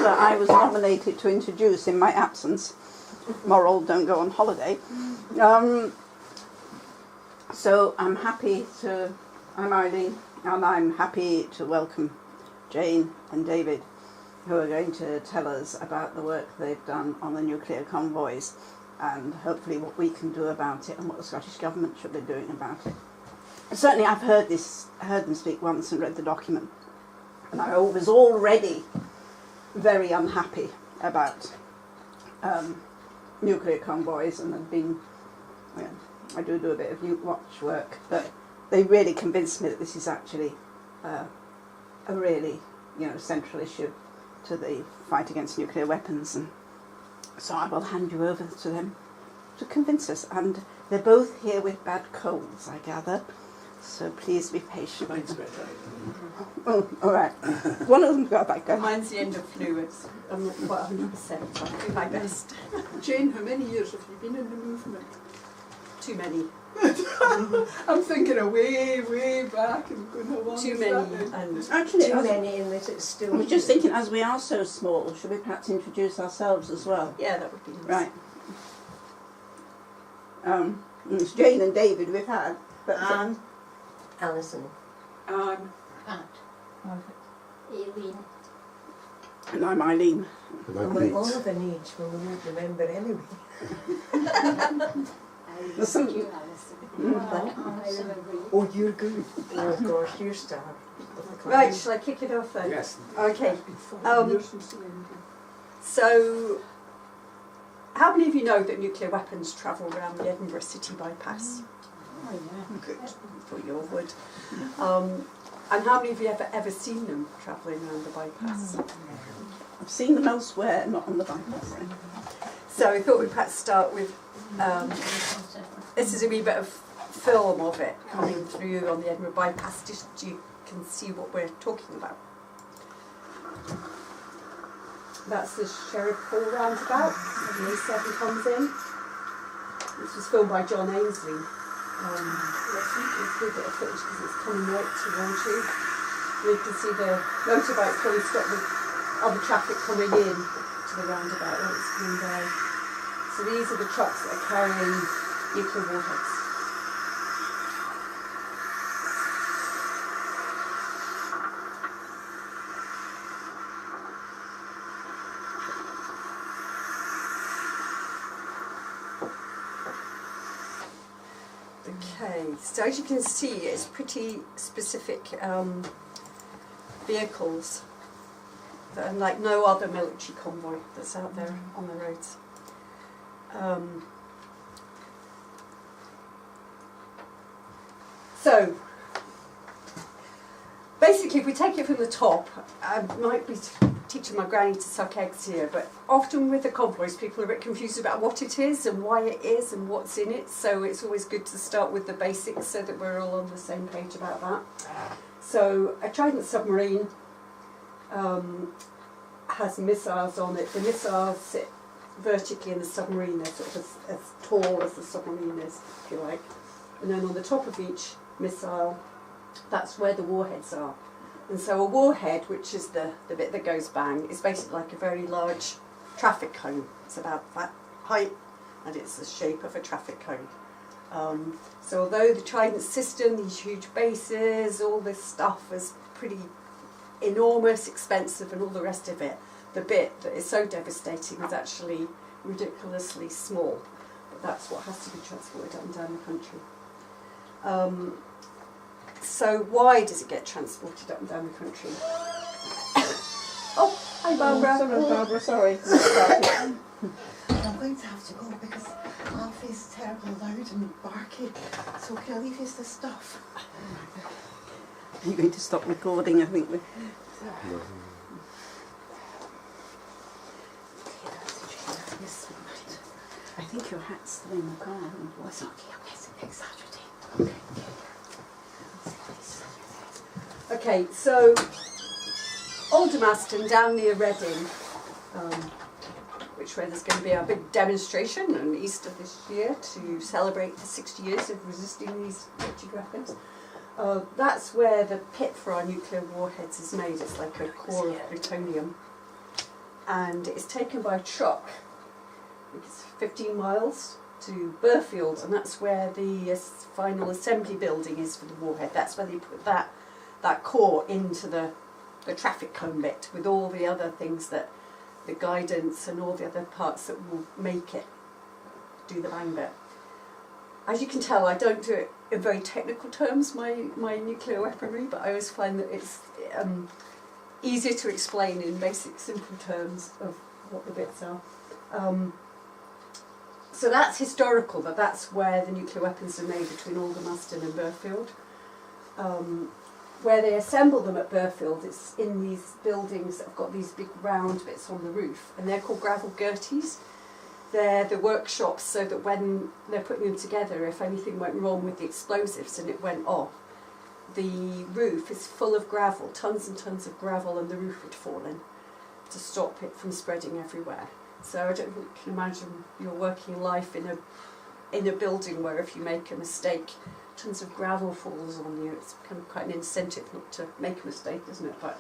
that I was nominated to introduce in my absence. Moral, don't go on holiday. So I'm Eileen, and I'm happy to welcome Jane and David, who are going to tell us about the work they've done on the nuclear convoys, and hopefully what we can do about it and what the Scottish Government should be doing about it. Certainly I've heard them speak once and read the document, and I was already very unhappy about nuclear convoys, and have been, I do a bit of Newt Watch work, but they really convinced me that this is actually a really, central issue to the fight against nuclear weapons, and so I will hand you over to them to convince us. And they're both here with bad colds, I gather, so please be patient. Mine's better. Oh, all right. One of them's got a bad cold. Mine's the end of flu. I'm not quite 100%. I'll do my best. Jane, how many years have you been in the movement? Too many. I'm thinking of way back and going, how long Too is many. that now? And Actually, Too many in that it's still... I was just thinking, as we are so small, should we perhaps introduce ourselves as well? yeah, that would be nice. Right. It's Jane and David we've had, but Anne. Alison. Pat. Aileen. and I'm Eileen. And we're all of an age when we won't remember anyway. There's some- You, Alison. Mm. I remember you. Oh, you're good. Oh gosh, you're star. Right, shall I kick it off then? Yes. Okay. It's been 40 years since the end. So, how many of you know that nuclear weapons travel around the Edinburgh city bypass? Oh, yeah. Good. Thought you all would. And how many of you have ever seen them travelling around the bypass? I've seen them elsewhere, not on the bypass. So I thought we'd perhaps start with, this is a wee bit of film of it coming through on the Edinburgh bypass, just so you can see what we're talking about. That's the Sheriff Hall roundabout, where the A7 comes in. This was filmed by John Ainsley. It's a good bit of footage because it's coming right towards you. You can see the motorbikes probably stop the other traffic coming in to the roundabout when it's coming down. So these are the trucks that are carrying nuclear warheads. Okay, so as you can see, it's pretty specific vehicles that are like no other military convoy that's out there on the roads. So, basically, if we take it from the top, I might be teaching my granny to suck eggs here, but often with the convoys, people are a bit confused about what it is and why it is and what's in it, so it's always good to start with the basics so that we're all on the same page about that. So, a Trident submarine has missiles on it. The missiles sit vertically in the submarine, they're sort of as tall as the submarine is, if you like. And then on the top of each missile, that's where the warheads are. And so a warhead, which is the bit that goes bang, is basically like a very large traffic cone. It's about that height, and it's the shape of a traffic cone. So although the Trident system, these huge bases, all this stuff is pretty enormous, expensive, and all the rest of it, the bit that is so devastating is actually ridiculously small. But that's what has to be transported up and down the country. So why does it get transported up and down the country? Oh, hi Barbara. Sorry, Barbara, sorry. I'm going to have to go because Alfie's terribly loud and barky. So can I leave you the stuff? You're going to stop recording, I think. I think your hat's still in the car. Oh, it's okay, yes, exaggerate. Okay, so Aldermaston down near Reading, which where there's going to be a big demonstration on Easter this year to celebrate the 60 years of resisting these nuclear weapons. That's where the pit for our nuclear warheads is made. It's like a core of plutonium. and it's taken by truck. It's 15 miles to Burfield, and that's where the final assembly building is for the warhead. That's where they put that core into the traffic cone bit with all the other things, that the guidance and all the other parts that will make it do the bang bit. As you can tell, I don't do it in very technical terms, my nuclear weaponry, but I always find that it's easier to explain in basic, simple terms of what the bits are. So that's historical, that's where the nuclear weapons are made, between Aldermaston and Burfield. Where they assemble them at Burfield, it's in these buildings that have got these big round bits on the roof, and they're called gravel gerties. They're the workshops, so that when they're putting them together, if anything went wrong with the explosives and it went off, the roof is full of gravel, tons and tons of gravel, and the roof would fall in to stop it from spreading everywhere. So I don't think you can imagine your working life in a building where if you make a mistake, tons of gravel falls on you. It's kind of quite an incentive not to make a mistake, isn't it? But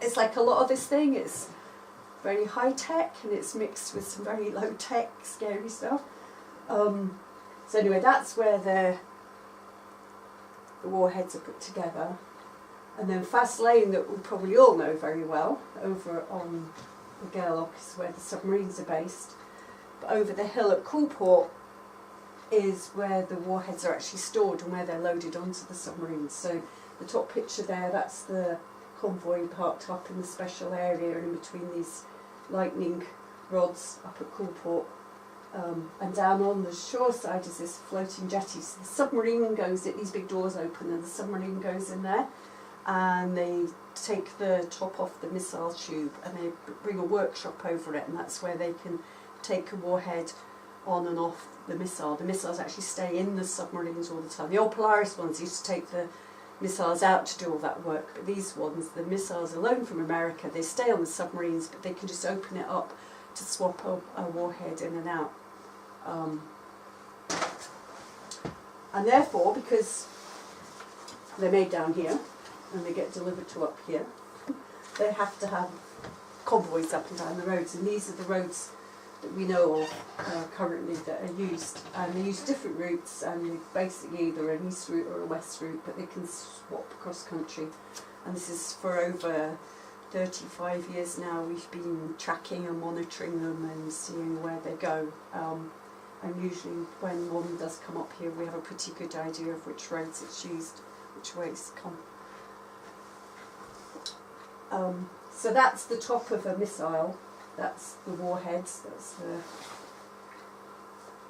it's like a lot of this thing. It's very high tech, and it's mixed with some very low tech, scary stuff. So anyway, that's where the warheads are put together. And then Fast Lane, that we probably all know very well, over on the Gairloch is where the submarines are based. But over the hill at Coolport is where the warheads are actually stored and where they're loaded onto the submarines. So the top picture there, that's the convoy parked up in the special area, and in between these lightning rods up at Coolport. And down on the shore side is this floating jetty. So the submarine goes in, these big doors open, and the submarine goes in there, and they take the top off the missile tube and they bring a workshop over it, and that's where they can take a warhead on and off the missile. The missiles actually stay in the submarines all the time. The old Polaris ones used to take the missiles out to do all that work, but these ones, the missiles alone from America, they stay on the submarines, but they can just open it up to swap a warhead in and out. And therefore, because they're made down here and they get delivered to up here, they have to have convoys up and down the roads, and these are the roads that we know of currently that are used, and they use different routes, and basically either an east route or a west route, but they can swap across country. And this is for over 35 years now. We've been tracking and monitoring them and seeing where they go, and usually when one does come up here, we have a pretty good idea of which roads it's used, which ways come. So that's the top of a missile. That's the warheads. That's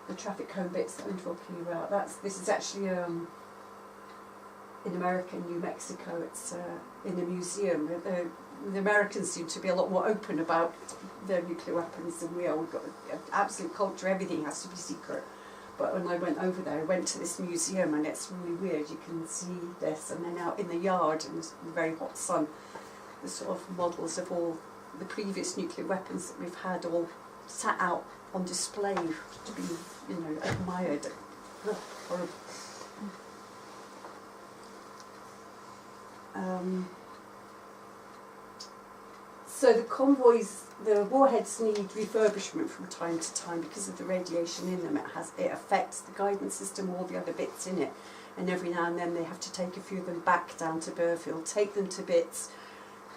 the traffic cone bits that I'm talking about. This is actually in America, New Mexico. It's in a museum. The Americans seem to be a lot more open about their nuclear weapons than we are. We've got an absolute culture. Everything has to be secret. But when I went over there, I went to this museum, and it's really weird. You can see this, and then out in the yard in the very hot sun, the sort of models of all the previous nuclear weapons that we've had all sat out on display to be, admired. Horrible. So the convoys, the warheads need refurbishment from time to time because of the radiation in them. It affects the guidance system, all the other bits in it, and every now and then they have to take a few of them back down to Burfield, take them to bits,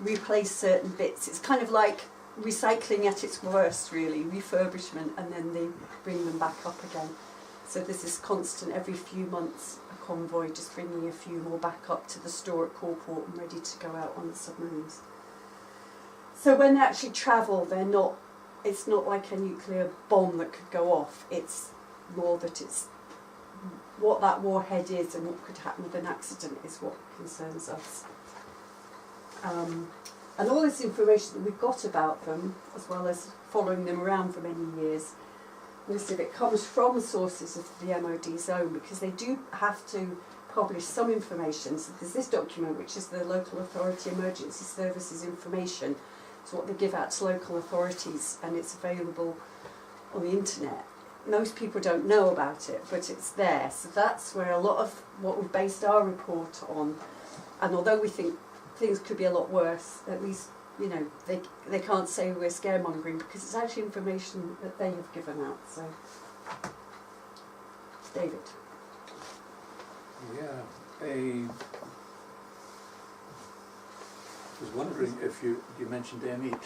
replace certain bits. It's kind of like recycling at its worst, really, refurbishment, and then they bring them back up again. So this is constant, every few months, a convoy just bringing a few more back up to the store at Coolport and ready to go out on the submarines. So when they actually travel, it's not like a nuclear bomb that could go off. It's more that it's what that warhead is and what could happen with an accident is what concerns us. And all this information that we've got about them, as well as following them around for many years, most of it comes from sources of the MOD's own, because they do have to publish some information. So there's this document, which is the Local Authority Emergency Services information. It's what they give out to local authorities, and it's available on the internet. Most people don't know about it, but it's there. So that's where a lot of what we've based our report on. And although we think things could be a lot worse, at least you know, they can't say we're scaremongering because it's actually information that they have given out. So, David. Yeah, I was wondering if you mentioned M8.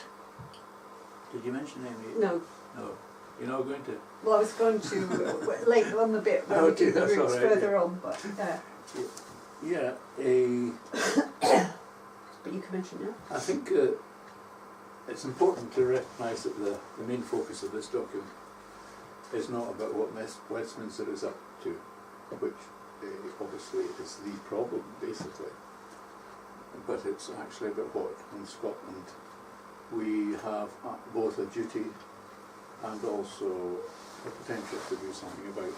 Did you mention M8? No. No. You're not going to? Well, I was going to later on the bit where we do the that's routes all right, further on, but Yeah, but you can mention it. I think it's important to recognise that the main focus of this document is not about what Westminster is up to, which obviously is the problem, basically, but it's actually about what in Scotland we have both a duty and also a potential to do something about.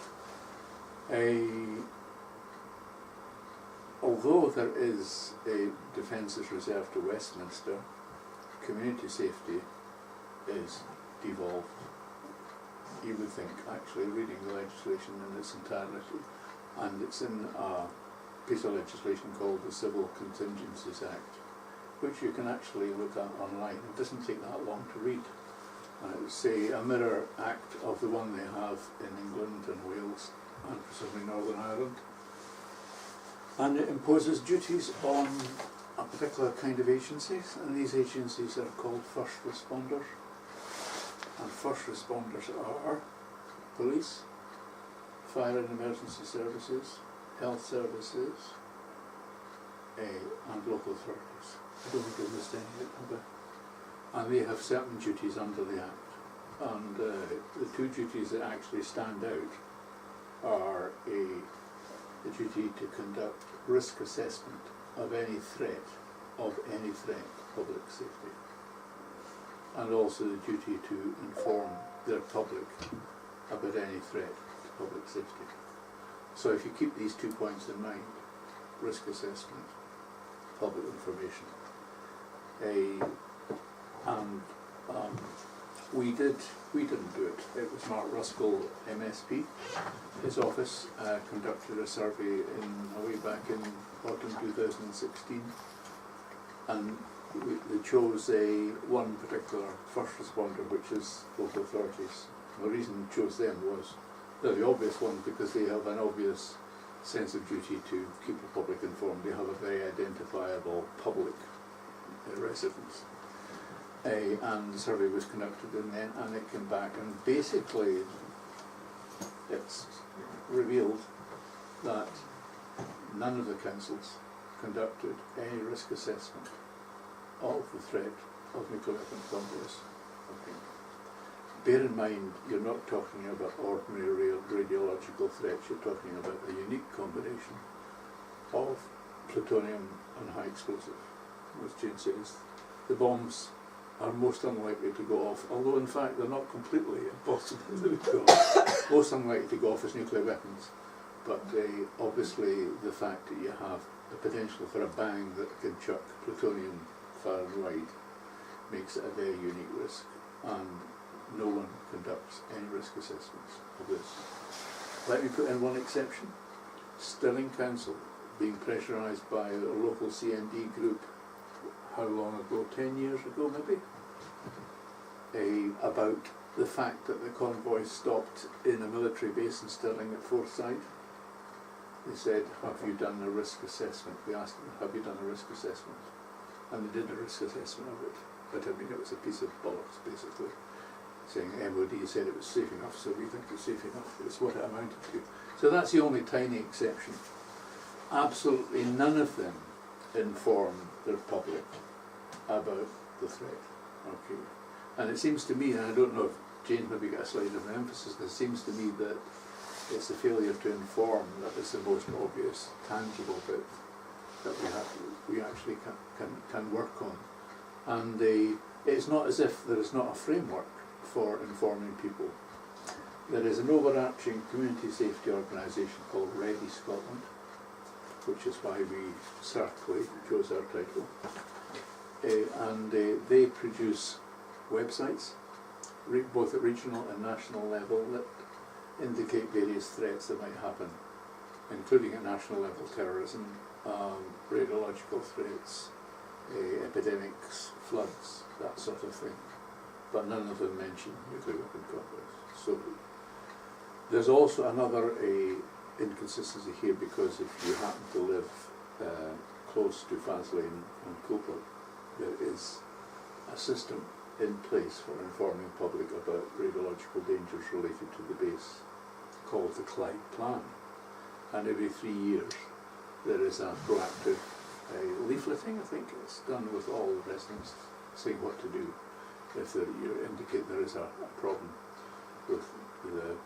Although there is a defences reserved to Westminster, community safety is devolved. You would think, actually, reading the legislation in its entirety, and it's in a piece of legislation called the Civil Contingencies Act, which you can actually look at online. It doesn't take that long to read. And it would say a mirror act of the one they have in England and Wales and presumably Northern Ireland. And it imposes duties on a particular kind of agencies, and these agencies are called first responders. And first responders are police, fire and emergency services, health services, and local authorities. I don't think I've missed any of it. And they have certain duties under the Act. And the two duties that actually stand out are the duty to conduct risk assessment of any threat to public safety, and also the duty to inform their public about any threat to public safety. So if you keep these 2 points in mind, risk assessment, public information, and we didn't do it. It was Mark Ruskell, MSP. His office conducted a survey way back in autumn 2016, and they chose one particular first responder, which is local authorities. The reason we chose them was they're the obvious one because they have an obvious sense of duty to keep the public informed. They have a very identifiable public residence. And the survey was conducted and it came back, and basically it's revealed that none of the councils conducted any risk assessment of the threat of nuclear weapon convoys. Okay. Bear in mind, you're not talking about ordinary radiological threats, you're talking about a unique combination of plutonium and high explosive. As Jane says, the bombs are most unlikely to go off, although in fact they're not completely impossible to go off. Most unlikely to go off as nuclear weapons, but obviously the fact that you have the potential for a bang that can chuck plutonium far and wide makes it a very unique risk, and no one conducts any risk assessments of this. Let me put in one exception. Stirling Council, being pressurised by a local CND group, how long ago, 10 years ago maybe, about the fact that the convoy stopped in a military base in Stirling at Forsyth. They said, have you done a risk assessment? We asked them, have you done a risk assessment? And they did a risk assessment of it. But I mean, it was a piece of bollocks, basically, saying MOD said it was safe enough, so we think it's safe enough. It's what it amounted to. So that's the only tiny exception. Absolutely none of them inform their public about the threat. Okay. And it seems to me, and I don't know if Jane maybe got a slightly different emphasis, it seems to me that it's a failure to inform that is the most obvious, tangible bit that we actually can work on. And it's not as if there is not a framework for informing people. There is an overarching community safety organisation called Ready Scotland, which is why we certainly chose our title. And they produce websites, both at regional and national level, that indicate various threats that might happen, including at national level terrorism, radiological threats, epidemics, floods, that sort of thing. But none of them mention nuclear weapon convoys. So there's also another inconsistency here, because if you happen to live close to Faslane and Coburg, there is a system in place for informing the public about radiological dangers related to the base, called the Clyde Plan. And every 3 years there is a proactive leafleting, I think it's done with all the residents, saying what to do if you indicate there is a problem with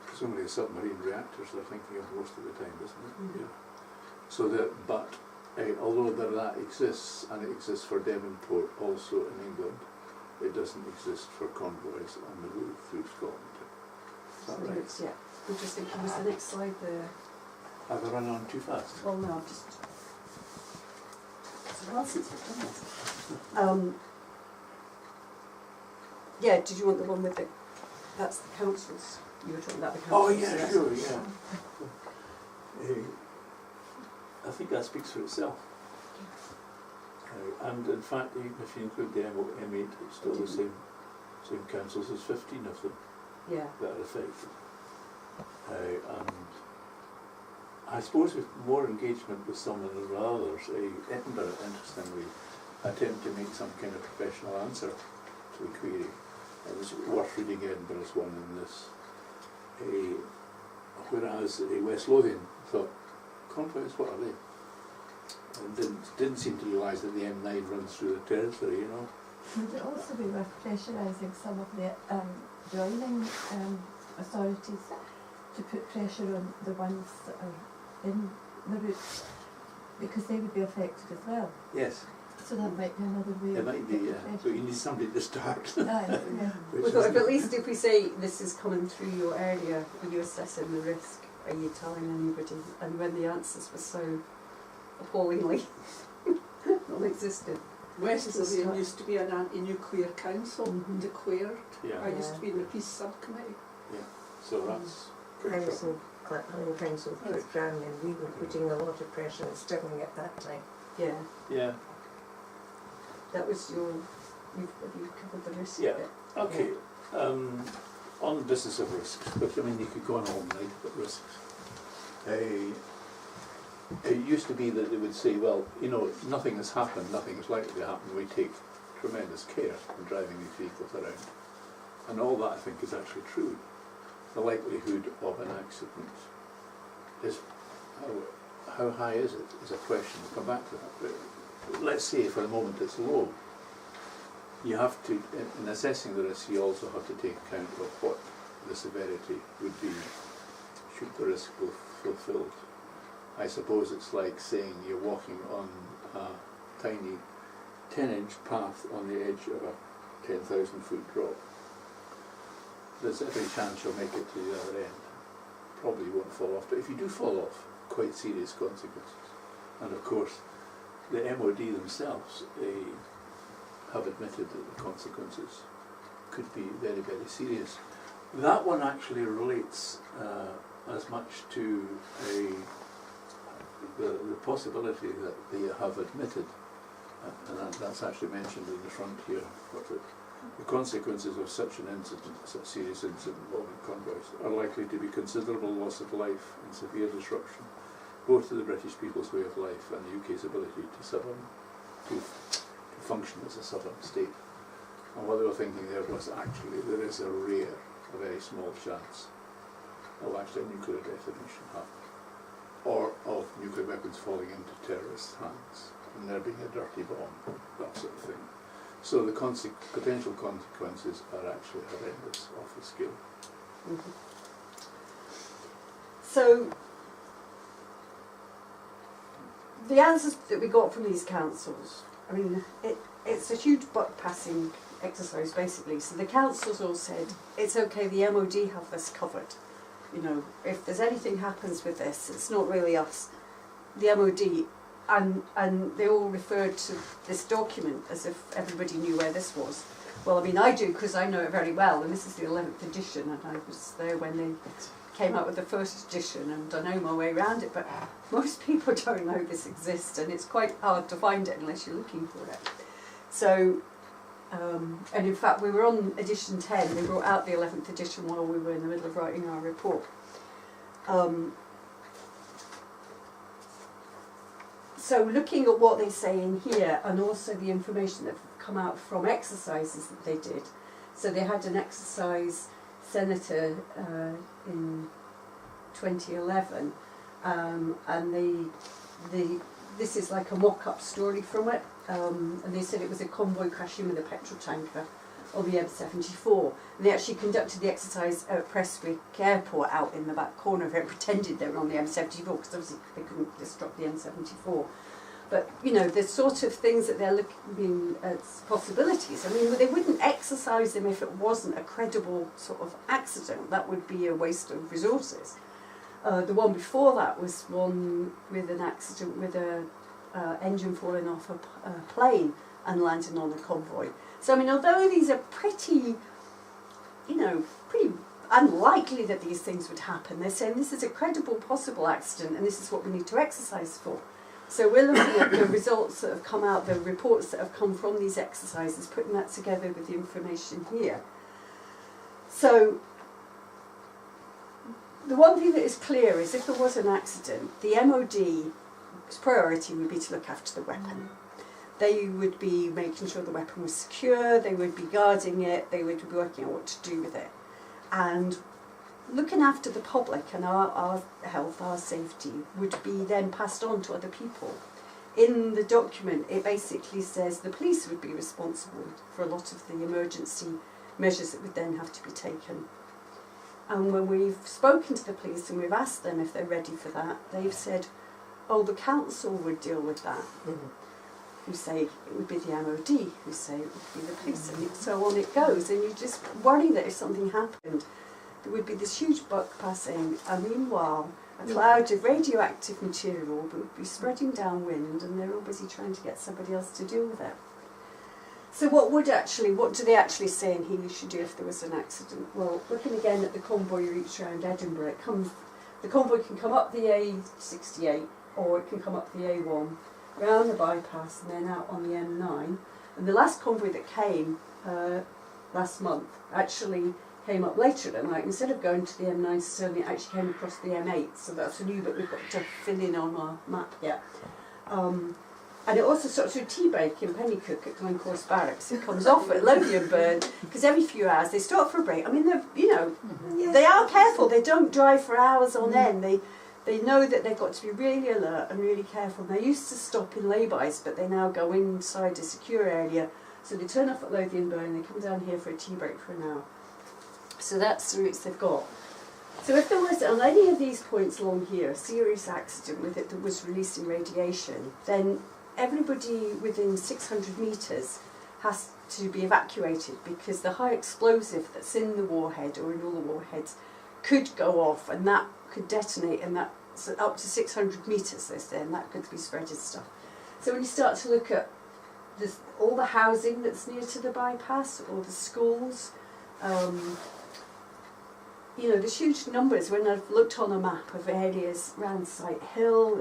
presumably the submarine reactors they're thinking of most of the time, isn't it? Mm-hmm. Yeah. So that, but although that exists, and it exists for Devonport also in England, it doesn't exist for convoys on the route through Scotland. Is that right? Yeah. I'm just thinking, was the next slide there? Have I run on too fast? Well, no, I'm just. It's a while since we've done this. Yeah, did you want the one with the. That's the councils. You were talking about the councils. Oh yeah, sure, yeah. I think that speaks for itself. And in fact, even if you include the M8, it's still the same councils. There's 15 of them Yeah. that are affected. And I suppose with more engagement with some than with others, Edinburgh, interestingly, attempt to make some kind of professional answer to the query. It was worth reading Edinburgh's one in this. Whereas West Lothian thought, convoys, what are they? And didn't seem to realise that the M9 runs through the territory, you know. Would it also be worth pressurising some of the joining authorities to put pressure on the ones that are in the route, because they would be affected as well? Yes. So that might be another way It of might be, putting yeah. pressure. But you need somebody to start. Aye, yeah. Which We thought, is- if at least if we say this is coming through your area, are you assessing the risk? Are you telling anybody? And when the answers were so appallingly non-existent. West Lothian used to be an anti-nuclear council, Mhm. declared. Yeah. I used to be in the peace subcommittee. So that's I pretty was troubling. in council with Keith Brown, and we were putting a lot of pressure on Stirling at that time. Yeah, Yeah. that was your. You've covered the risk Yeah. bit. Okay. On the business of risks, but I mean you could go on all night about risks. It used to be that they would say, well, you know, nothing has happened, nothing is likely to happen. We take tremendous care in driving these vehicles around, and all that I think is actually true. The likelihood of an accident is how high is it? Is a question. We'll come back to that. But let's say for the moment it's low. You have to, in assessing the risk, you also have to take account of what the severity would be should the risk be fulfilled. I suppose it's like saying you're walking on a tiny 10-inch path on the edge of a 10,000 foot drop. There's every chance you'll make it to the other end. Probably won't fall off, but if you do fall off, quite serious consequences. And of course, the MOD themselves have admitted that the consequences could be very, very serious. That one actually relates as much to the possibility that they have admitted, and that's actually mentioned in the front here, what the consequences of such an incident, such a serious incident involving convoys, are likely to be considerable loss of life and severe disruption, both to the British people's way of life and the UK's ability to function as a sovereign state. And what they were thinking there was actually there is a very small chance of actually a nuclear detonation happening, or of nuclear weapons falling into terrorist hands and there being a dirty bomb, that sort of thing. So the potential consequences are actually horrendous off the scale. Mm-hmm. So the answers that we got from these councils, I mean, it's a huge buck passing exercise basically. So the councils all said it's okay, the MOD have this covered. You know, if there's anything happens with this, it's not really us, the MOD. And they all referred to this document as if everybody knew where this was. Well, I mean, I do because I know it very well, and this is the 11th edition, and I was there when they came out with the first edition, and I know my way around it, but most people don't know this exists, and it's quite hard to find it unless you're looking for it. So, and in fact we were on edition 10, we brought out the 11th edition while we were in the middle of writing our report. So looking at what they say in here, and also the information that come out from exercises that they did. So they had an exercise senator in 2011, and this is like a mock-up story from it, and they said it was a convoy crashing with a petrol tanker on the M74, and they actually conducted the exercise at Prestwick Airport out in the back corner of it, pretended they were on the M74 because obviously they couldn't disrupt the M74. But you know, the sort of things that they're looking at possibilities. I mean, they wouldn't exercise them if it wasn't a credible sort of accident. That would be a waste of resources. The one before that was one with an accident with a engine falling off a plane and landing on a convoy. So I mean, although these are pretty unlikely that these things would happen, they're saying this is a credible possible accident and this is what we need to exercise for. So we're looking at the results that have come out, the reports that have come from these exercises, putting that together with the information here. So the one thing that is clear is if there was an accident, the MOD's priority would be to look after the weapon. They would be making sure the weapon was secure, they would be guarding it, they would be working out what to do with it. And looking after the public and our health, our safety, would be then passed on to other people. In the document, it basically says the police would be responsible for a lot of the emergency measures that would then have to be taken. And when we've spoken to the police and we've asked them if they're ready for that, they've said, oh, the council would deal with that. Who say it would be the MOD, who say it would be the police, and so on it goes. And you just worry that if something happened, there would be this huge buck passing, and meanwhile, a cloud of radioactive material would be spreading downwind, and they're all busy trying to get somebody else to deal with it. So what do they actually say in here you should do if there was an accident? Well, looking again at the convoy routes around Edinburgh, the convoy can come up the A68, or it can come up the A1, round the bypass and then out on the M9. And the last convoy that came last month actually came up later at night. Instead of going to the M9 Stirling, it actually came across the M8, so that's a new bit we've got to fill in on our map yet. And it also stops through T-break in Pennycook at Glencorse Barracks. It comes off at Lothian-Burn because every few hours they stop for a break. I mean, they are careful. They don't drive for hours on end. They know that they've got to be really alert and really careful. They used to stop in lay-bys, but they now go inside a secure area. So they turn off at Lothian-Burn, they come down here for a tea break for an hour. So that's the routes they've got. So if there was, on any of these points along here, a serious accident with it that was releasing radiation, then everybody within 600 metres has to be evacuated because the high explosive that's in the warhead or in all the warheads could go off and that could detonate, and that's up to 600 metres, they say, and that could be spreading stuff. So when you start to look at all the housing that's near to the bypass, or the schools, there's huge numbers. When I've looked on a map of areas around Sight Hill,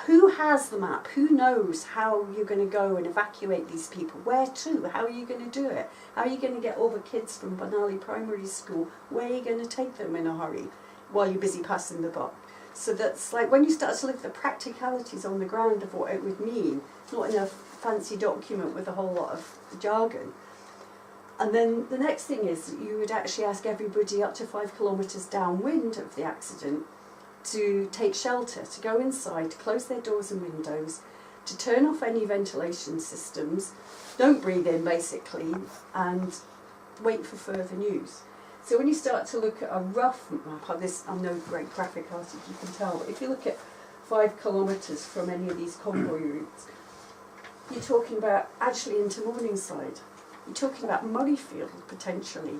who has the map? Who knows how you're going to go and evacuate these people? Where to? How are you going to do it? How are you going to get all the kids from Bunally Primary School? Where are you going to take them in a hurry while you're busy passing the buck? So that's like when you start to look at the practicalities on the ground of what it would mean, not in a fancy document with a whole lot of jargon. And then the next thing is you would actually ask everybody up to 5 kilometres downwind of the accident to take shelter, to go inside, to close their doors and windows, to turn off any ventilation systems, don't breathe in basically, and wait for further news. So when you start to look at a rough map of this, I'm no great graphic artist, you can tell, but if you look at 5 kilometres from any of these convoy routes, you're talking about actually into Morningside. You're talking about Murrayfield potentially.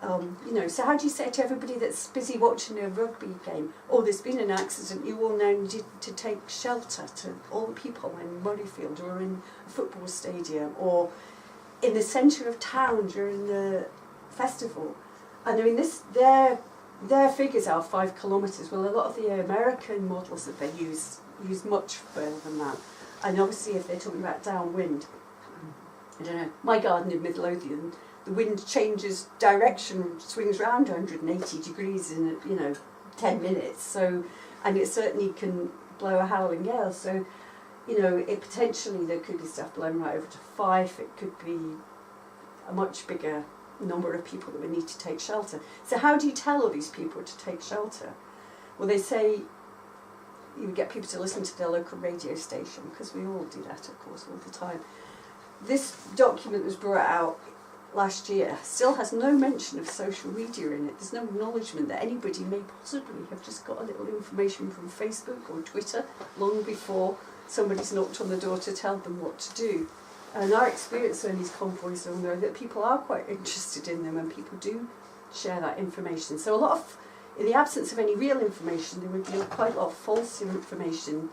So how do you say to everybody that's busy watching a rugby game, oh, there's been an accident, you all now need to take shelter, to all the people in Murrayfield or in a football stadium or in the centre of town during the festival. And I mean, their figures are 5 kilometres. Well, a lot of the American models that they use much further than that. And obviously if they're talking about downwind, I don't know, my garden in Midlothian, the wind changes direction, swings round 180 degrees in, 10 minutes. So, and it certainly can blow a howling gale. So, it potentially, there could be stuff blowing right over to Fife. It could be a much bigger number of people that would need to take shelter. So how do you tell all these people to take shelter? Well, they say you would get people to listen to their local radio station, because we all do that, of course, all the time. This document was brought out last year, still has no mention of social media in it. There's no acknowledgement that anybody may possibly have just got a little information from Facebook or Twitter long before somebody's knocked on the door to tell them what to do. And our experience on these convoys are that people are quite interested in them, and people do share that information. So a lot of, in the absence of any real information, there would be quite a lot of false information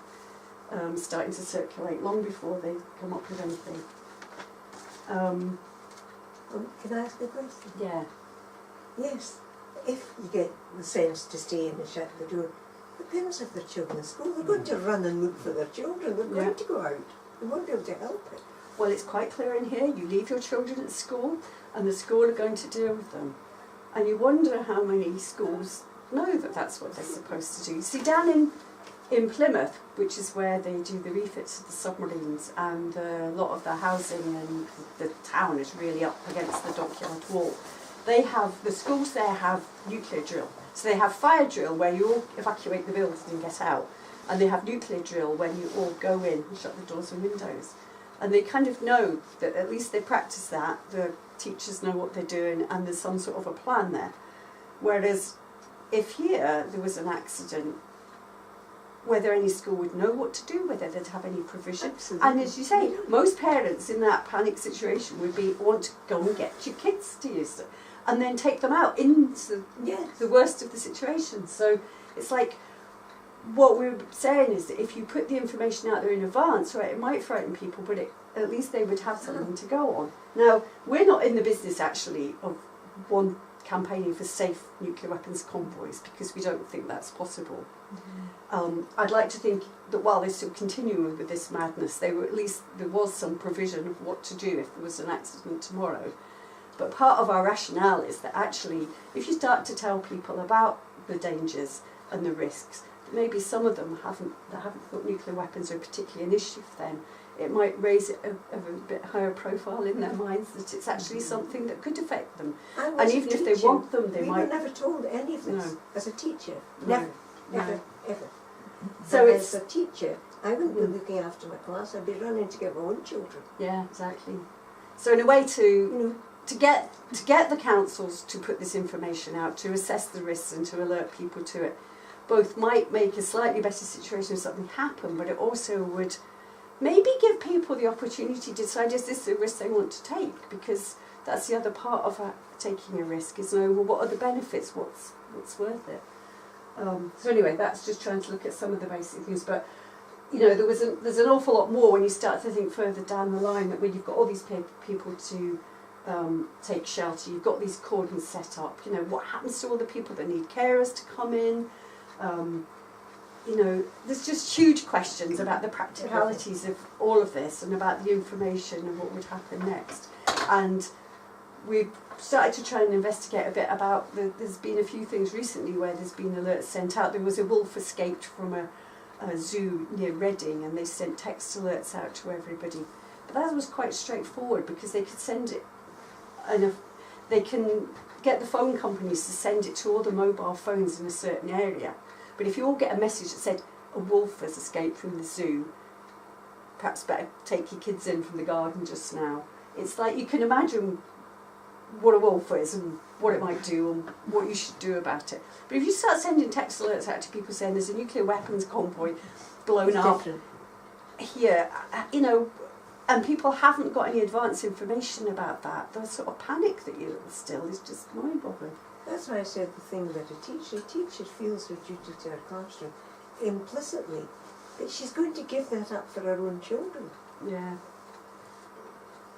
starting to circulate long before they come up with anything. Can I ask a question? Yeah. Yes, if you get the sense to stay in and shut the door, the parents have their children in school. They're going to run and look for their children. They're going to go out. They won't be able to help it. Well, it's quite clear in here, you leave your children at school and the school are going to deal with them. And you wonder how many schools know that that's what they're supposed to do. See, down in Plymouth, which is where they do the refits of the submarines, and a lot of the housing and the town is really up against the dockyard wall, the schools there have nuclear drill. So they have fire drill where you all evacuate the building and get out, and they have nuclear drill when you all go in and shut the doors and windows. And they kind of know that at least they practice that, the teachers know what they're doing, and there's some sort of a plan there. Whereas if here there was an accident, whether any school would know what to do, whether they'd have any provision. Absolutely. And as you say, most parents in that panic situation would want to go and get your kids to use it, and then take them out into the worst of the situation. So it's like, what we were saying is that if you put the information out there in advance, right, it might frighten people, but at least they would have something to go on. Now, we're not in the business actually of campaigning for safe nuclear weapons convoys, because we don't think that's possible. Mm-hmm. I'd like to think that while they're still continuing with this madness, at least there was some provision of what to do if there was an accident tomorrow. But part of our rationale is that actually, if you start to tell people about the dangers and the risks, maybe some of them haven't thought nuclear weapons are particularly an issue for them, it might raise it a bit higher profile in their minds that it's actually something that could affect them. And even if they want them, they might... We were never told any of this as a teacher. No. Never, ever. So as a teacher, I wouldn't be looking after my class, I'd be running to get my own children. Yeah, exactly. So in a way to get the councils to put this information out, to assess the risks and to alert people to it, both might make a slightly better situation if something happened, but it also would maybe give people the opportunity to decide, is this a risk they want to take? Because that's the other part of taking a risk, is knowing, well, what are the benefits, what's worth it? So anyway, that's just trying to look at some of the basic things, but there's an awful lot more when you start to think further down the line, that when you've got all these people to take shelter, you've got these cordons set up, what happens to all the people that need carers to come in? There's just huge questions about the practicalities of all of this and about the information and what would happen next. And we've started to try and investigate a bit about, there's been a few things recently where there's been alerts sent out. There was a wolf escaped from a zoo near Reading, and they sent text alerts out to everybody. But that was quite straightforward, because they could send it, and they can get the phone companies to send it to all the mobile phones in a certain area. But if you all get a message that said a wolf has escaped from the zoo, perhaps better take your kids in from the garden just now. It's like you can imagine what a wolf is and what it might do and what you should do about it. But if you start sending text alerts out to people saying there's a nuclear weapons convoy blown up here, and people haven't got any advance information about that, the sort of panic that you instill is just mind-boggling. That's why I said the thing about a teacher feels her duty to her classroom implicitly, that she's going to give that up for her own children. Yeah.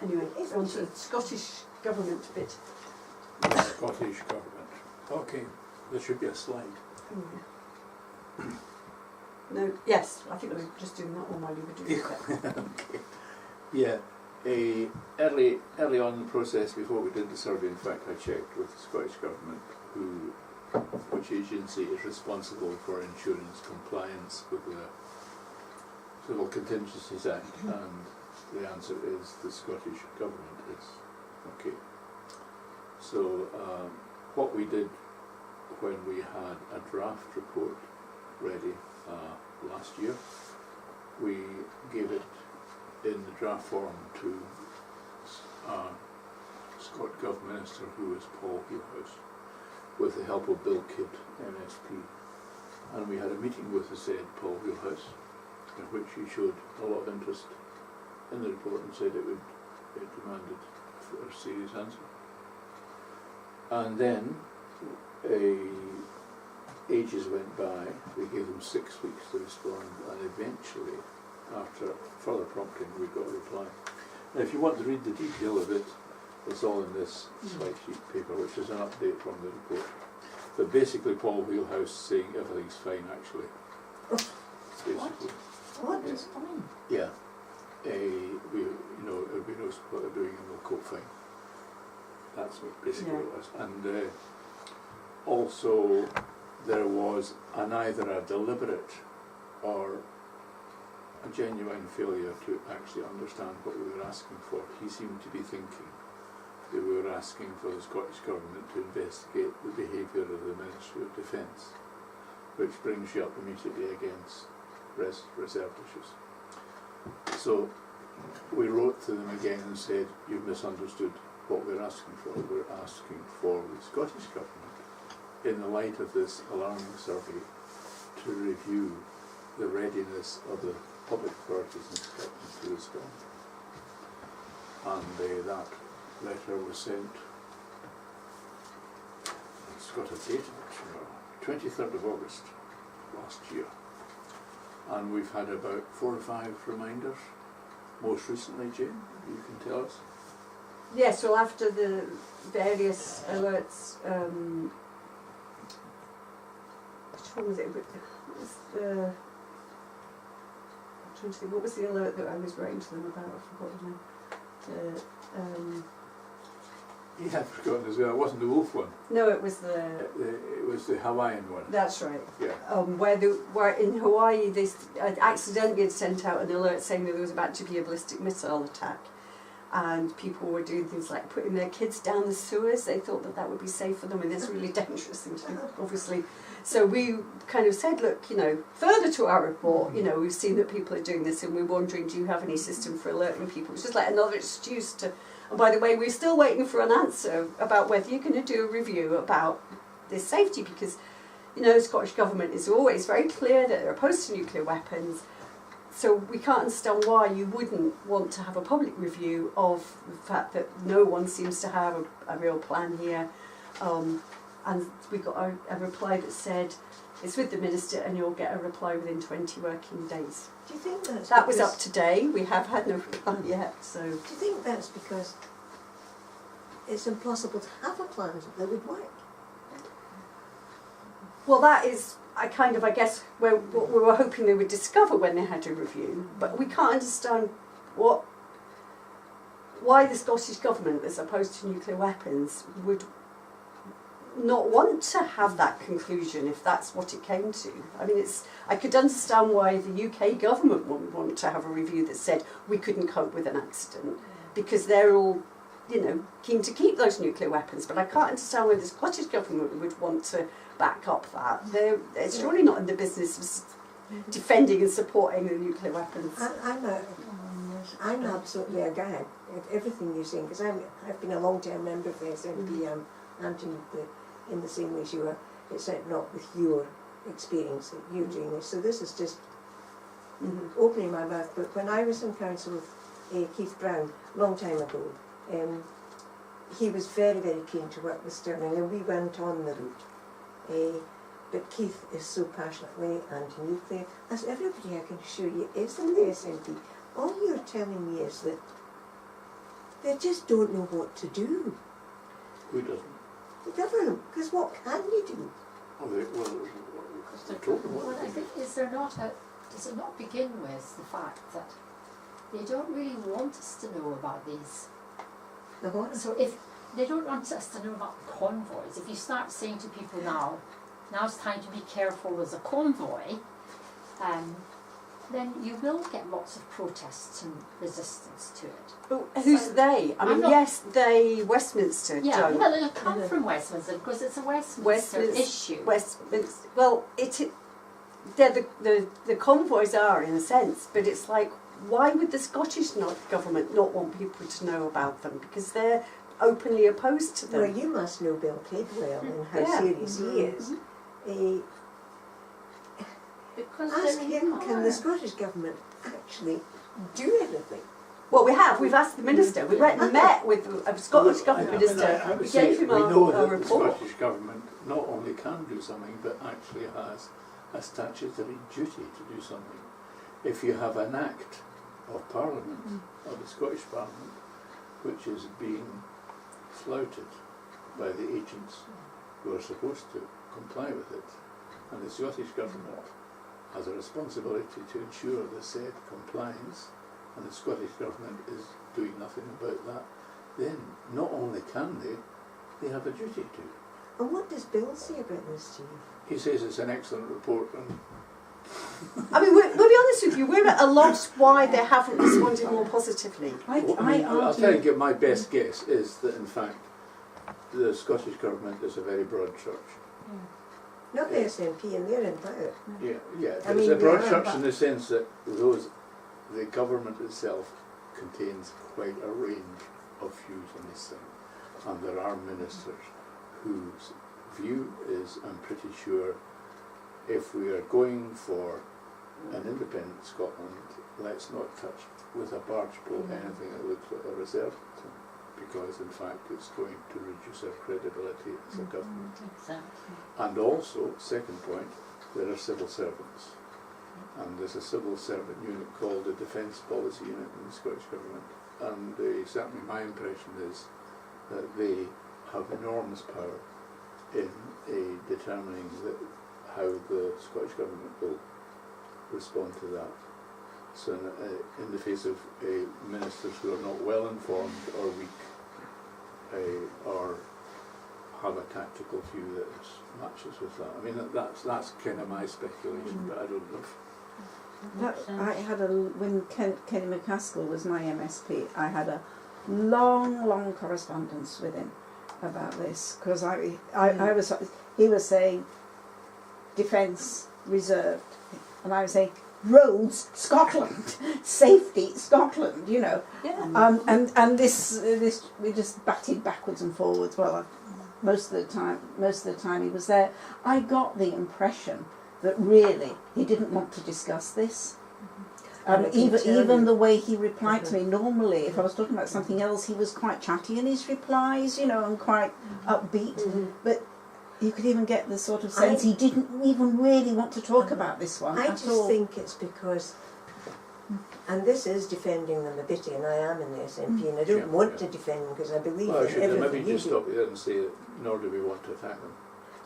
Anyway, on to the Scottish Government a bit. Scottish Government. Okay, there should be a slide. Oh, yeah. No, yes, I think we were just doing that one while you were doing that. Okay. Yeah. Early on in the process, before we did the survey, in fact, I checked with the Scottish Government which agency is responsible for insurance compliance with the Civil Contingencies Act, and the answer is the Scottish Government is. Okay. So what we did when we had a draft report ready last year, we gave it in the draft form to Scott Gov Minister, who is Paul Wheelhouse, with the help of Bill Kidd, MSP. And we had a meeting with the said Paul Wheelhouse, in which he showed a lot of interest in the report and said it demanded a serious answer. And then ages went by, we gave them 6 weeks to respond, and eventually, after further prompting, we got a reply. Now, if you want to read the detail of it, it's all in this slide sheet paper, which is an update from the report. But basically, Paul Wheelhouse saying everything's fine, actually. Basically. What is fine? Yeah. Everybody knows what they're doing and they'll cope fine. That's basically what it was. And also, there was either a deliberate or a genuine failure to actually understand what we were asking for. He seemed to be thinking that we were asking for the Scottish Government to investigate the behaviour of the Ministry of Defence, which brings you up immediately against reserve issues. So we wrote to them again and said, you've misunderstood what we're asking for. We're asking for the Scottish Government, in the light of this alarming survey, to review the readiness of the public authorities in Scotland to respond. And that letter was sent, it's got a date on it, 23rd of August last year. And we've had about 4 or 5 reminders. Most recently, Jane, you can tell us. Yes, well, after the various alerts, which one was it? I'm trying to think, what was the alert that I was writing to them about? I've forgotten now. Yeah, I've forgotten as well. It wasn't the wolf one. No, it was It was the Hawaiian one. That's right. Yeah. Where in Hawaii they accidentally had sent out an alert saying that there was about to be a ballistic missile attack, and people were doing things like putting their kids down the sewers. They thought that would be safe for them, and it's a really dangerous thing to do, obviously. So we kind of said, look, further to our report, we've seen that people are doing this, and we're wondering, do you have any system for alerting people? It's just like another excuse to. And by the way, we're still waiting for an answer about whether you're going to do a review about this safety, because the Scottish Government is always very clear that they're opposed to nuclear weapons. So we can't understand why you wouldn't want to have a public review of the fact that no one seems to have a real plan here. And we got a reply that said, it's with the Minister and you'll get a reply within 20 working days. Do you think that's That was up today. We have had no reply yet. So. Do you think that's because it's impossible to have a plan that would work? Well, that is, I guess, what we were hoping they would discover when they had a review. But we can't understand why the Scottish Government, as opposed to nuclear weapons, would not want to have that conclusion if that's what it came to. I mean, I could understand why the UK government wouldn't want to have a review that said we couldn't cope with an accident, because they're all, keen to keep those nuclear weapons. But I can't understand why the Scottish government would want to back up that. They're surely not in the business of defending and supporting the nuclear weapons. I'm absolutely agag at everything you're saying, because I've been a long-term member of the SNP. I'm in the same way as you are. It's not with your experience that you're doing this. So this is just opening my mouth. But when I was in council with Keith Brown a long time ago, he was very, very keen to work with Stirling, and we went on the route. But Keith is so passionately anti-nuclear, as everybody I can assure you is in the SNP. All you're telling me is that they just don't know what to do. Who doesn't? The government, because what can you do? Oh, they told them Well, what I they think, does it not begin with the fact that they don't really want us to know about these? The what? So if they don't want us to know about convoys, if you start saying to people now's time to be careful, there's a convoy, then you will get lots of protests and resistance to it. But who's So, they? I mean, not- yes, they, Westminster Yeah, don't. well, it'll come from Westminster because it's a Westminster issue. Westminster, well, they're the convoys are in a sense, but it's like, why would the Scottish government not want people to know about them? Because they're openly opposed to them. Well, you must know Bill Cleadwell and how Yeah. serious he is. Because Ask they're in him, can power. the Scottish government actually do anything? Well, we've asked the minister. We went and met with a Scottish government minister. I would We say gave him we know a that the report. Scottish government not only can do something, but actually has a statutory duty to do something. If you have an act of Parliament, of the Scottish Parliament, which is being flouted by the agents who are supposed to comply with it, and the Scottish government has a responsibility to ensure the said compliance, and the Scottish government is doing nothing about that, then not only can they have a duty to. And what does Bill say about this, Steve? He says it's an excellent report, and I mean, we'll be honest with you, we're at a loss why they haven't responded more positively. I'll tell you, my best guess is that in fact the Scottish government is a very broad church. Not the SNP, and they're in power. Yeah, yeah. I It's mean, a broad they are, church but- in the sense that the government itself contains quite a range of views on this thing, and there are ministers whose view is, I'm pretty sure, if we are going for an independent Scotland, let's not touch with a barge pole anything that looks like a reserve, because in fact it's going to reduce our credibility as a government. Exactly. And also, second point, there are civil servants. And there's a civil servant unit called the Defence Policy Unit in the Scottish Government. And certainly my impression is that they have enormous power in determining how the Scottish Government will respond to that. So in the face of ministers who are not well informed or weak, or have a tactical view that matches with that. I mean, that's kind of my speculation, but I don't know. I had when Kenny McCaskill was my MSP, I had a long correspondence with him about this, because he was saying defence reserved, and I was saying roads Scotland, safety Scotland, you know. Yeah. And this we just batted backwards and forwards. Well, most of the time he was there. I got the impression that really he didn't want to discuss this. Even the way he replied to me. Normally, if I was talking about something else, he was quite chatty in his replies, you know, and quite upbeat. But you could even get the sort of sense he didn't even really want to talk about this one I at just all. think it's because, and this is defending them a bit, and I am in the SNP, and I don't want to defend them because I believe Well, I in should everything maybe you just do. stop there and say, nor do we want to attack them.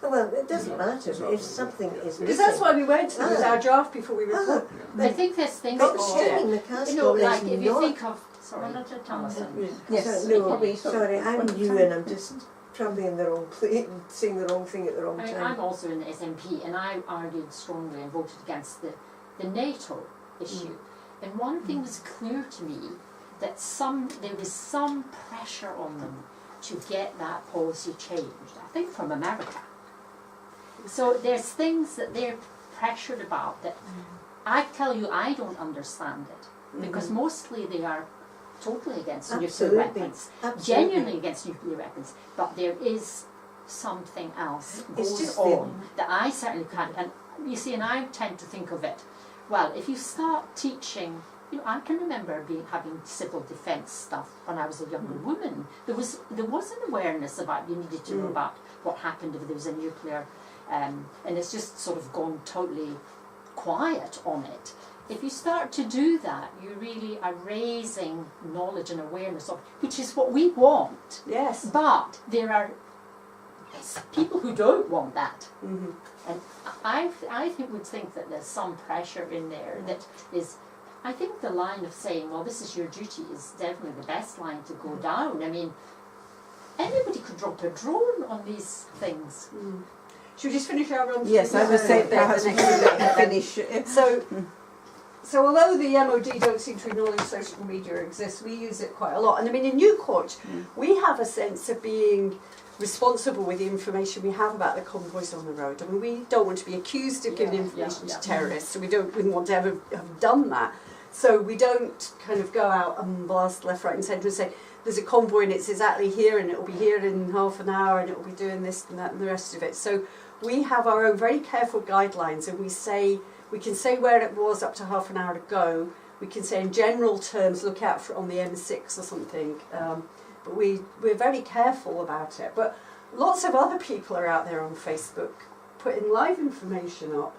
Oh, well, it doesn't No, matter it's not- if something yeah. is Because that's why we went to them with our draft before we report. I think there's things But that Kenny you McCaskill know, is like if you not. think of sorry, Alison. Yes, So, he no, probably sort of- sorry, I'm you, and I'm just trampling the wrong plate and saying the wrong thing at the wrong I mean, time. I'm also in the SNP, and I argued strongly and voted against the NATO issue. And one thing was clear to me, that there was some pressure on them to get that policy changed, I think from America. So there's things that they're pressured about that I tell you I don't understand it, because mostly they are totally against Absolutely. nuclear weapons, Absolutely. genuinely against nuclear weapons, but there is something else It's goes just on that I certainly can't, and you see, and I tend to think of it, well, if you start teaching, you know, I can remember having civil defence stuff when I was a younger woman. There was an awareness about, you needed to know about what happened if there was a nuclear, and it's just sort of gone totally quiet on it. If you start to do that, you really are raising knowledge and awareness of, which is what we want. Yes. But there are it's people who don't want that. Mm-hmm. And would think that there's some pressure in there that is. I think the line of saying, well, this is your duty is definitely the best line to go down. I mean, anybody could drop a drone on these things. Mm. Should we just finish our run? Yes, I would say perhaps we should finish. So although the MOD don't seem to acknowledge social media exists, we use it quite a lot. And I mean, in Newcourt, we have a sense of being responsible with the information we have about the convoys on the road. I mean, we don't want to be accused of giving information to terrorists, so we wouldn't want to ever have done that. So we don't kind of go out and blast left, right and centre and say, there's a convoy and it's exactly here and it'll be here in half an hour and it'll be doing this and that and the rest of it. So we have our own very careful guidelines, and we can say where it was up to half an hour to go. We can say in general terms, look out for it on the M6 or something. But we're very careful about it. But lots of other people are out there on Facebook putting live information up.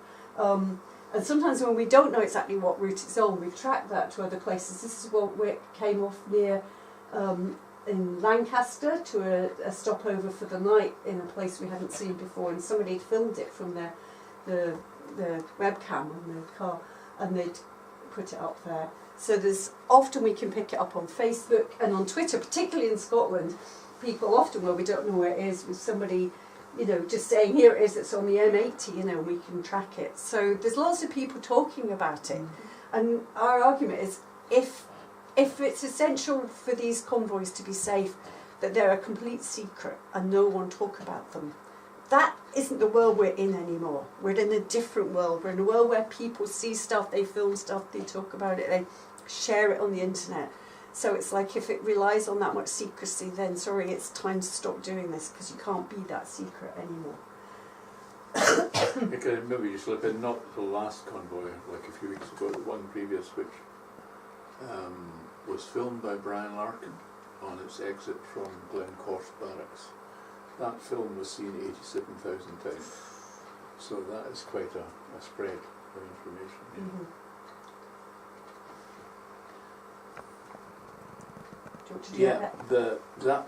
And sometimes when we don't know exactly what route it's on, we track that to other places. This is what we came off near in Lancaster to a stopover for the night in a place we hadn't seen before, and somebody had filmed it from the webcam on the car, and they'd put it up there. So there's often we can pick it up on Facebook and on Twitter, particularly in Scotland. People often, where we don't know where it is, with somebody, just saying, here it is, it's on the M80, and we can track it. So there's lots of people talking about it. And our argument is, if it's essential for these convoys to be safe, that they're a complete secret and no one talk about them, that isn't the world we're in anymore. We're in a different world. We're in a world where people see stuff, they film stuff, they talk about it, they share it on the internet. So it's like, if it relies on that much secrecy, then sorry, it's time to stop doing this, because you can't be that secret anymore. Okay, maybe you slip in, not the last convoy, like a few weeks ago, the one previous, which was filmed by Brian Larkin on its exit from Glencorse Barracks. That film was seen 87,000 times, so that is quite a spread of information. Yeah. Mm-hmm. Do you want to do that?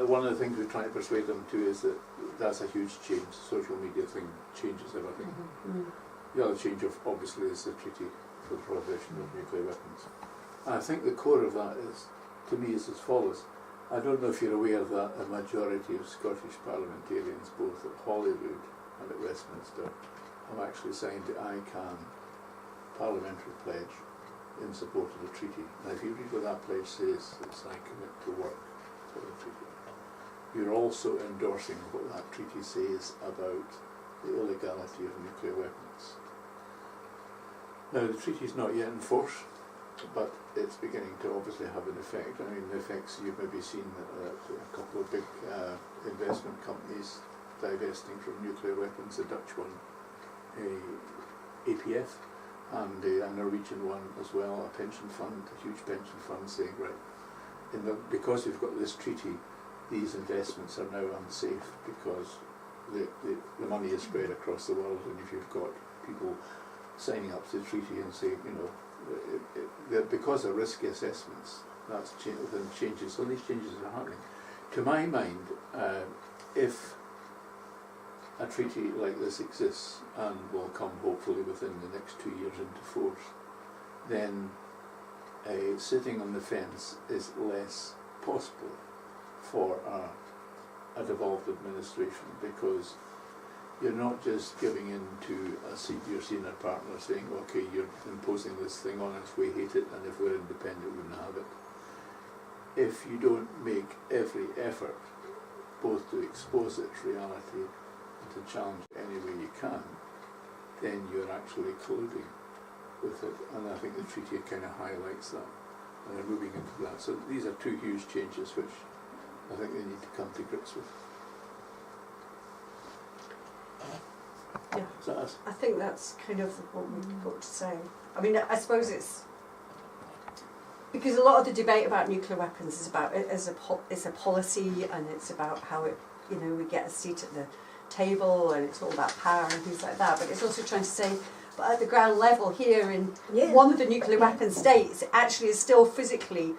One of the things we try to persuade them to is that that's a huge change. The social media thing changes everything. Mm-hmm. The other change, obviously, is the treaty for the prohibition of nuclear weapons. And I think the core of that is, to me, is as follows. I don't know if you're aware that a majority of Scottish parliamentarians, both at Holyrood and at Westminster, have actually signed the ICANN parliamentary pledge in support of the treaty. Now, if you read what that pledge says, it's I commit to work for the treaty. You're also endorsing what that treaty says about the illegality of nuclear weapons. Now, the treaty is not yet in force, but it's beginning to obviously have an effect. I mean, the effects you've maybe seen a couple of big investment companies divesting from nuclear weapons, the Dutch one, APF, and a Norwegian one as well, a pension fund, a huge pension fund, saying, right, because we've got this treaty, these investments are now unsafe because the money is spread across the world, and if you've got people signing up to the treaty and saying, because of risky assessments, that's changes. So these changes are happening. To my mind, if a treaty like this exists and will come hopefully within the next 2 years into force, then sitting on the fence is less possible for a devolved administration, because you're not just giving in to your senior partner saying, okay, you're imposing this thing on us, we hate it, and if we're independent we wouldn't have it. If you don't make every effort both to expose its reality and to challenge it any way you can, then you're actually colluding with it, and I think the treaty kind of highlights that, and they're moving into that. So these are two huge changes which I think they need to come to grips with. Yeah, So I think that's kind of what we've got to say. I mean, I suppose it's because a lot of the debate about nuclear weapons is about it as a policy, and it's about how it, we get a seat at the table, and it's all about power and things like that. But it's also trying to say, but at the ground level here in one of the nuclear weapon states, it actually is still physically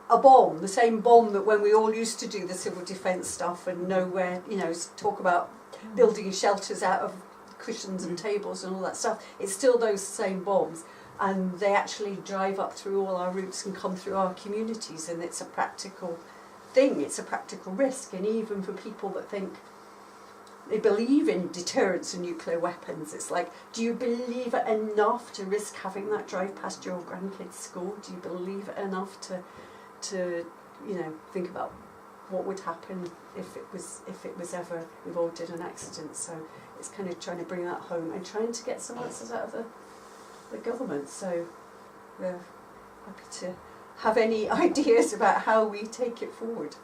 a bomb, the same bomb that when we all used to do the civil defence stuff and know where, you know, talk about building shelters out of cushions and tables and all that stuff, it's still those same bombs, and they actually drive up through all our routes and come through our communities, and it's a practical thing, it's a practical risk. And even for people that think they believe in deterrence and nuclear weapons, it's like, do you believe it enough to risk having that drive past your grandkids' school? Do you believe it enough to you know, think about what would happen if it was ever involved in an accident? So it's kind of trying to bring that home and trying to get some answers out of the government. So we're happy to have any ideas about how we take it forward.